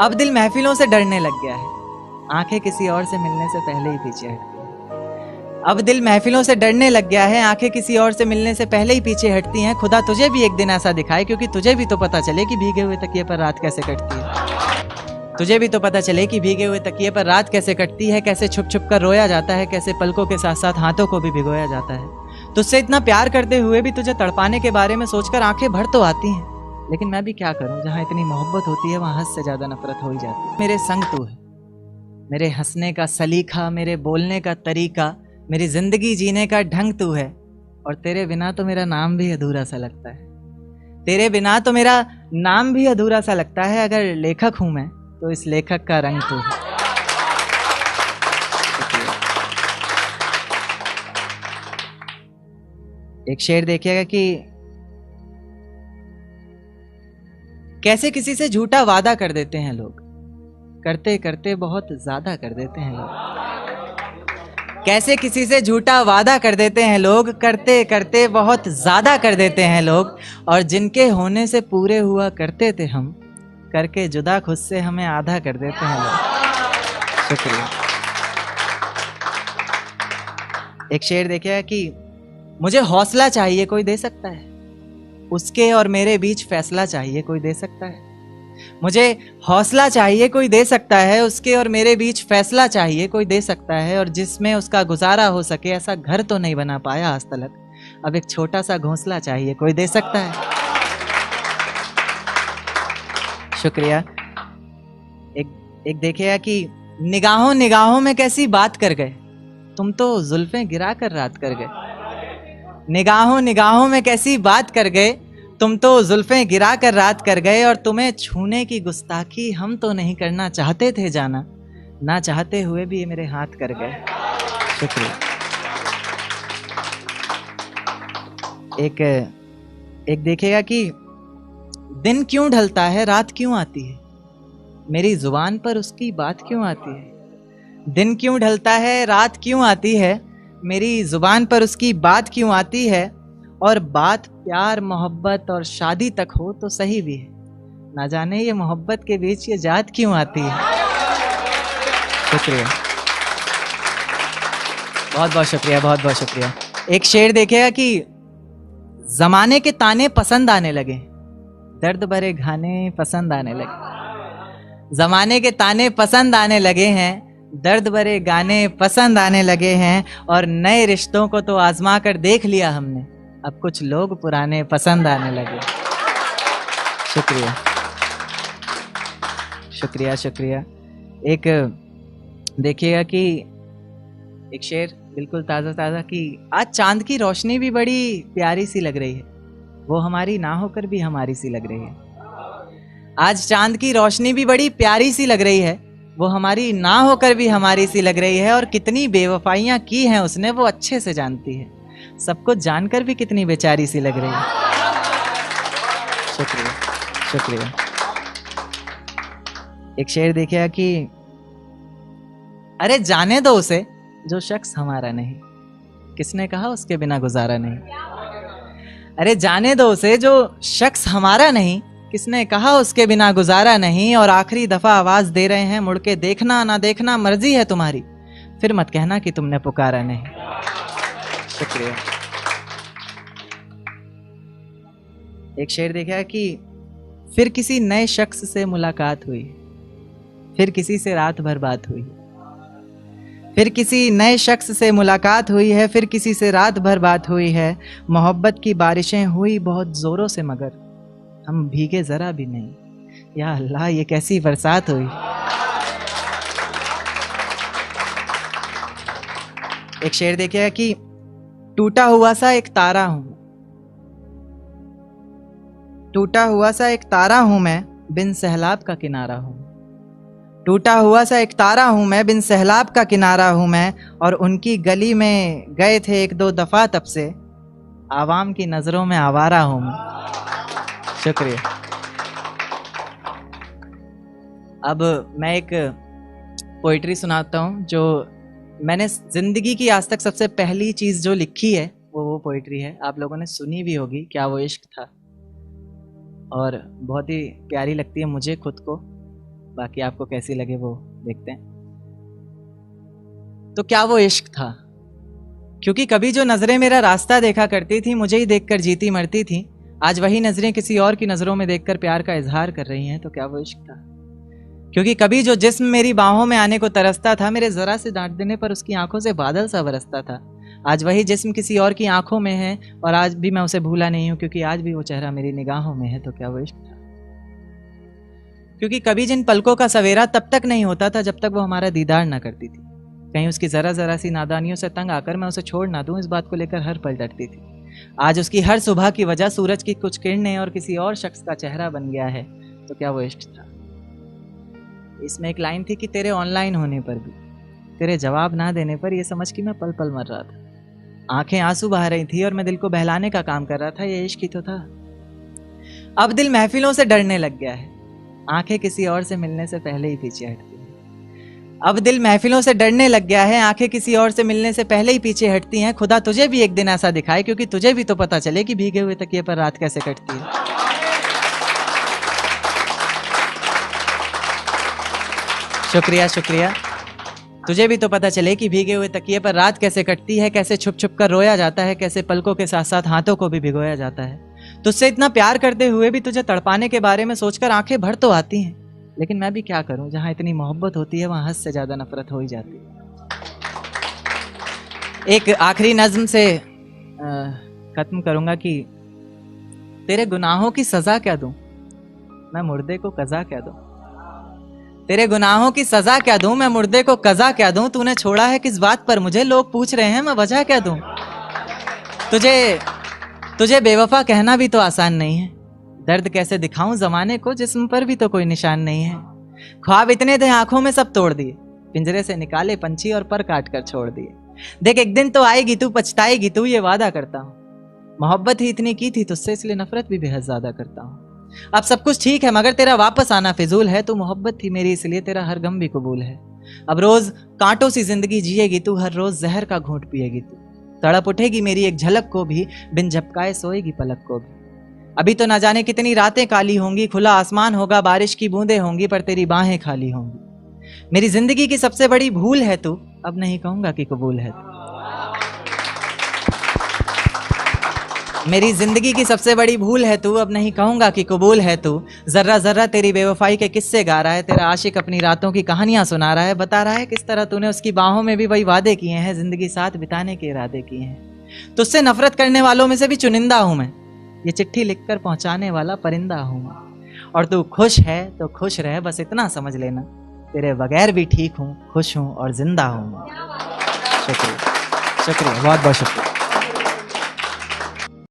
अब दिल महफिलों से डरने लग गया है, आंखें किसी और से मिलने से पहले ही पीछे हटती हैं। अब दिल महफिलों से डरने लग गया है, आंखें किसी और से मिलने से पहले ही पीछे हटती हैं। खुदा तुझे भी एक दिन ऐसा दिखाए, क्योंकि तुझे भी तो पता चले कि भीगे हुए तकिए पर रात कैसे कटती है। तुझे भी तो पता चले कि भीगे हुए तकिए पर रात कैसे कटती है, कैसे छुप छुप कर रोया जाता है, कैसे पलकों के साथ साथ हाथों को भी भिगोया जाता है। तुझसे इतना प्यार करते हुए भी तुझे तड़पाने के बारे में सोचकर आंखें भर तो आती हैं, लेकिन मैं भी क्या करूं, जहां इतनी मोहब्बत होती है वहां हद से ज्यादा नफरत हो ही जाती है। मेरे संग तू है, मेरे हंसने का सलीका, मेरे बोलने का तरीका, मेरी जिंदगी जीने का ढंग तू है। और तेरे बिना तो मेरा नाम भी अधूरा सा लगता है, तेरे बिना तो मेरा नाम भी अधूरा सा लगता है। अगर लेखक हूं मैं तो इस लेखक का रंग तू है। एक शेर देखिएगा कि कैसे किसी से झूठा वादा कर देते हैं लोग, करते करते बहुत ज्यादा कर देते हैं लोग। कैसे किसी से झूठा वादा कर देते हैं लोग, करते करते बहुत ज्यादा कर देते हैं लोग। और जिनके होने से पूरे हुआ करते थे हम, करके जुदा खुद से हमें आधा कर देते हैं लोग। शुक्रिया। एक शेर देखिएगा कि मुझे हौसला चाहिए कोई दे सकता है, उसके और मेरे बीच फैसला चाहिए कोई दे सकता है। मुझे हौसला चाहिए कोई दे सकता है, उसके और मेरे बीच फैसला चाहिए कोई दे सकता है। और जिसमें उसका गुजारा हो सके, ऐसा घर तो नहीं बना पाया आज तलक, अब एक छोटा सा घोंसला चाहिए कोई दे सकता है। शुक्रिया। एक देखिएगा कि निगाहों निगाहों में कैसी बात कर गए, तुम तो जुल्फें गिरा कर रात कर गए। निगाहों निगाहों में कैसी बात कर गए, तुम तो जुल्फें गिरा कर रात कर गए। और तुम्हें छूने की गुस्ताखी हम तो नहीं करना चाहते थे जाना, ना चाहते हुए भी ये मेरे हाथ कर गए। शुक्रिया। एक देखिएगा कि दिन क्यों ढलता है रात क्यों आती है, मेरी जुबान पर उसकी बात क्यों आती है। दिन क्यों ढलता है रात क्यों आती है, मेरी जुबान पर उसकी बात क्यों आती है। और बात प्यार मोहब्बत और शादी तक हो तो सही भी है, ना जाने ये मोहब्बत के बीच ये जात क्यों आती है। शुक्रिया, बहुत बहुत शुक्रिया, बहुत बहुत शुक्रिया। एक शेर देखिएगा कि जमाने के ताने पसंद आने लगे, दर्द भरे गाने पसंद आने लगे। जमाने के ताने पसंद आने लगे हैं, दर्द भरे गाने पसंद आने लगे हैं। और नए रिश्तों को तो आजमा कर देख लिया हमने, अब कुछ लोग पुराने पसंद आने लगे। शुक्रिया शुक्रिया शुक्रिया। एक देखिएगा कि एक शेर बिल्कुल ताज़ा ताज़ा कि आज चांद की रोशनी भी बड़ी प्यारी सी लग रही है, वो हमारी ना होकर भी हमारी सी लग रही है। आज चांद की रोशनी भी बड़ी प्यारी सी लग रही है, वो हमारी ना होकर भी हमारी सी लग रही है। और कितनी बेवफाइयां की हैं उसने वो अच्छे से जानती है, सब कुछ जानकर भी कितनी बेचारी सी लग रही है। शुक्रिया शुक्रिया। एक शेर देखिए कि अरे जाने दो उसे जो शख्स हमारा नहीं, किसने कहा उसके बिना गुजारा नहीं। अरे जाने दो उसे जो शख्स हमारा नहीं, किसने कहा उसके बिना गुजारा नहीं। और आखिरी दफा आवाज दे रहे हैं, मुड़ के देखना ना देखना मर्जी है तुम्हारी, फिर मत कहना कि तुमने पुकारा नहीं। शुक्रिया। एक शेर देखा कि फिर किसी नए शख्स से मुलाकात हुई, फिर किसी से रात भर बात हुई। फिर किसी नए शख्स से मुलाकात हुई है, फिर किसी से रात भर बात हुई है। मोहब्बत की बारिशें हुई बहुत जोरों से, मगर हम भीगे जरा भी नहीं। या अल्लाह, ये कैसी बरसात हुई। एक शेर देखिएगा कि टूटा हुआ सा एक तारा हूं, टूटा हुआ सा एक तारा हूं मैं, बिन सहलाब का किनारा हूं। टूटा हुआ सा एक तारा हूं मैं, बिन सहलाब का किनारा हूं मैं। और उनकी गली में गए थे एक दो दफा, तब से आवाम की नजरों में आवारा हूं मैं। शुक्रिया। अब मैं एक पोइट्री सुनाता हूं जो मैंने जिंदगी की आज तक सबसे पहली चीज जो लिखी है वो पोइट्री है। आप लोगों ने सुनी भी होगी, क्या वो इश्क था, और बहुत ही प्यारी लगती है मुझे खुद को। बाकी आपको कैसी लगे वो देखते हैं। तो क्या वो इश्क था? क्योंकि कभी जो नजरें मेरा रास्ता देखा करती थी, मुझे ही देखकर जीती मरती थी, आज वही नजरें किसी और की नजरों में देखकर प्यार का इजहार कर रही हैं। तो क्या वो इश्क था? क्योंकि कभी जो जिस्म मेरी बाहों में आने को तरसता था, मेरे जरा से डांट देने पर उसकी आंखों से बादल सा बरसता था, आज वही जिस्म किसी और की आंखों में है और आज भी मैं उसे भूला नहीं हूं, क्योंकि आज भी वो चेहरा मेरी निगाहों में है। तो क्या वो इश्क था? क्योंकि कभी जिन पलकों का सवेरा तब तक नहीं होता था जब तक वो हमारा दीदार ना करती थी, कहीं उसकी जरा जरा सी नादानियों से तंग आकर मैं उसे छोड़ ना दूं, इस बात को लेकर हर पल डरती थी। आज उसकी हर सुबह की वजह सूरज की कुछ किरणें और किसी और शख्स का चेहरा बन गया है। तो क्या वो इश्क था? इसमें एक लाइन थी कि तेरे ऑनलाइन होने पर भी, तेरे जवाब ना देने पर यह समझ कि मैं पल पल मर रहा था, आंखें आंसू बहा रही थी और मैं दिल को बहलाने का काम कर रहा था, ये इश्क ही तो था। अब दिल महफिलों से डरने लग गया है, आंखें किसी और से मिलने से पहले ही पीछे हटती हैं। अब दिल महफिलों से डरने लग गया है, आंखें किसी और से मिलने से पहले ही पीछे हटती हैं। खुदा तुझे भी एक दिन ऐसा दिखाए, क्योंकि तुझे भी तो पता चले कि भीगे हुए तकिए पर रात कैसे कटती है। शुक्रिया शुक्रिया। तुझे भी तो पता चले कि भीगे हुए तकिए पर रात कैसे कटती है, कैसे छुप छुप कर रोया जाता है, कैसे पलकों के साथ साथ हाथों को भी भिगोया जाता है। तुझसे इतना प्यार करते हुए भी तुझे तड़पाने के बारे में सोचकर आंखें भर तो आती हैं, लेकिन मैं भी क्या करूं, जहां इतनी मोहब्बत होती है वहां हद से ज्यादा नफरत हो ही जाती है। एक आखिरी नज्म से खत्म करूंगा कि तेरे गुनाहों की सजा क्या दूं, मैं मुर्दे को कज़ा क्या दूं। तेरे गुनाहों की सजा क्या दूं, मैं मुर्दे को कज़ा क्या दूं। तूने छोड़ा है किस बात पर मुझे, लोग पूछ रहे हैं मैं वजह क्या दूं। तुझे बेवफा कहना भी तो आसान नहीं है, दर्द कैसे दिखाऊं जमाने को जिस्म पर भी तो कोई निशान नहीं है। ख्वाब इतने थे आंखों में सब तोड़ दिए, पिंजरे से निकाले पंछी और पर काट कर छोड़ दिए। देख एक दिन तो आएगी तू, पछताएगी तू, ये वादा करता हूँ। मोहब्बत ही इतनी की थी तुझसे, इसलिए नफरत भी बेहद ज्यादा करता हूँ। अब सब कुछ ठीक है मगर तेरा वापस आना फिजूल है, तू मोहब्बत थी मेरी इसलिए तेरा हर गम भी कबूल है। अब रोज कांटों सी जिंदगी जिएगी तू, हर रोज जहर का घूंट पिएगी तू, तड़प उठेगी मेरी एक झलक को भी, बिन झपकाए सोएगी पलक को भी। अभी तो ना जाने कितनी रातें काली होंगी, खुला आसमान होगा, बारिश की बूंदें होंगी, पर तेरी बाहें खाली होंगी। मेरी जिंदगी की सबसे बड़ी भूल है तू, अब नहीं कहूंगा कि कबूल है तू। मेरी जिंदगी की सबसे बड़ी भूल है तू, अब नहीं कहूंगा कि कबूल है तू। जर्रा जर्रा तेरी बेवफाई के किस्से गा रहा है, तेरा आशिक अपनी रातों की कहानियां सुना रहा है, बता रहा है किस तरह तूने उसकी बाहों में भी वही वादे किए हैं, जिंदगी साथ बिताने के इरादे किए हैं। तुझसे नफरत करने वालों में से भी चुनिंदा हूं मैं, ये चिट्ठी लिखकर पहुंचाने वाला परिंदा हूं मैं। और तू खुश है तो खुश रह, बस इतना समझ लेना, तेरे बगैर भी ठीक हूं, खुश हूं और जिंदा हूं। शुक्रिया शुक्रिया, बहुत बहुत शुक्रिया।